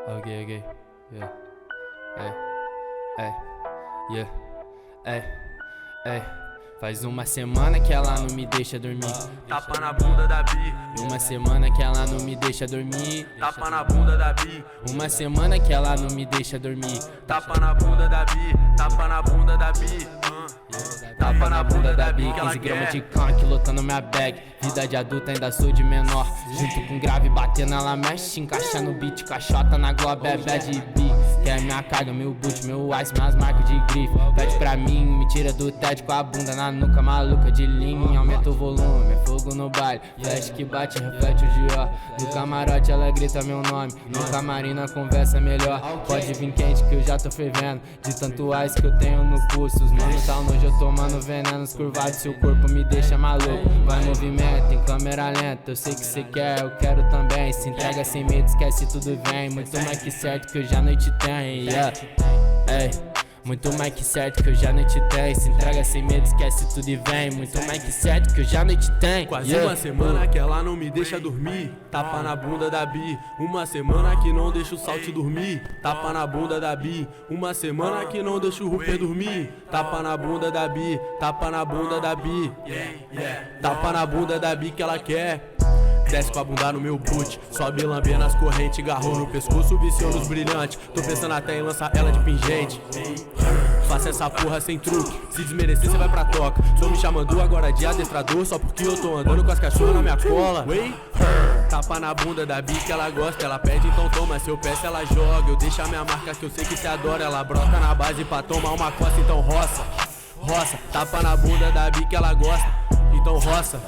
Okay. Yeah. Yeah. Faz uma semana que ela não me deixa dormir. Tapa na bunda da Bi. Uma semana que ela não me deixa dormir. Tapa na bunda da Bi. Uma semana que ela não me deixa dormir. Tapa na bunda da Bi. Tapa na bunda da Bi. Tapa na bunda da Bi, que ela 15 gramas quer. de canque lotando minha bag. Vida de adulta, ainda sou de menor. Junto com grave, batendo ela mexe. Encaixa no beat, caixota na globo, é bad B. Quer minha carga, meu boot, meu ice, minhas marcas de grife. Pede pra mim, me tira do TED com a bunda na nuca, maluca de linha. Aumenta o volume, é fogo no baile. Flash que bate, reflete o Dior. No camarote ela grita meu nome. No camarim na conversa melhor. Pode vir quente que eu já tô fervendo. De tanto ice que eu tenho no pulso. Os mano tá nojo, eu tomando venenos curvados. Seu corpo me deixa maluco. Vai movimento, em câmera lenta. Eu sei que cê quer, eu quero também. Se entrega sem medo, esquece tudo vem. Muito mais que certo que hoje a noite tem. Yeah. Ei. Muito mais que certo que hoje a noite tem. Se entrega sem medo, esquece tudo e vem. Muito mais que certo que hoje a noite tem. Quase uma semana que ela não me deixa dormir. Tapa na bunda da Bi. Uma semana que não deixa o Salt dormir. Tapa na bunda da Bi. Uma semana que não deixa o Rupert dormir. Tapa na bunda da Bi. Tapa na bunda da Bi. Tapa na bunda da Bi que ela quer. Desce com a bunda no meu boot. Sobe lambendo as correntes. Garrou no pescoço, viciou nos brilhantes. Tô pensando até em lançar ela de pingente. Faça essa porra sem truque. Se desmerecer, cê vai pra toca. Tô me chamando agora de adestrador só porque eu tô andando com as cachorras na minha cola. Tapa na bunda da Bi que ela gosta. Ela pede, então toma. Se eu peço, ela joga. Eu deixo a minha marca que eu sei que cê adora. Ela brota na base pra tomar uma coça, então roça. Roça, tapa na bunda da Bi que ela gosta. Então roça.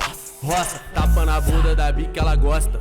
Roça, tapa na bunda da Bi que ela gosta.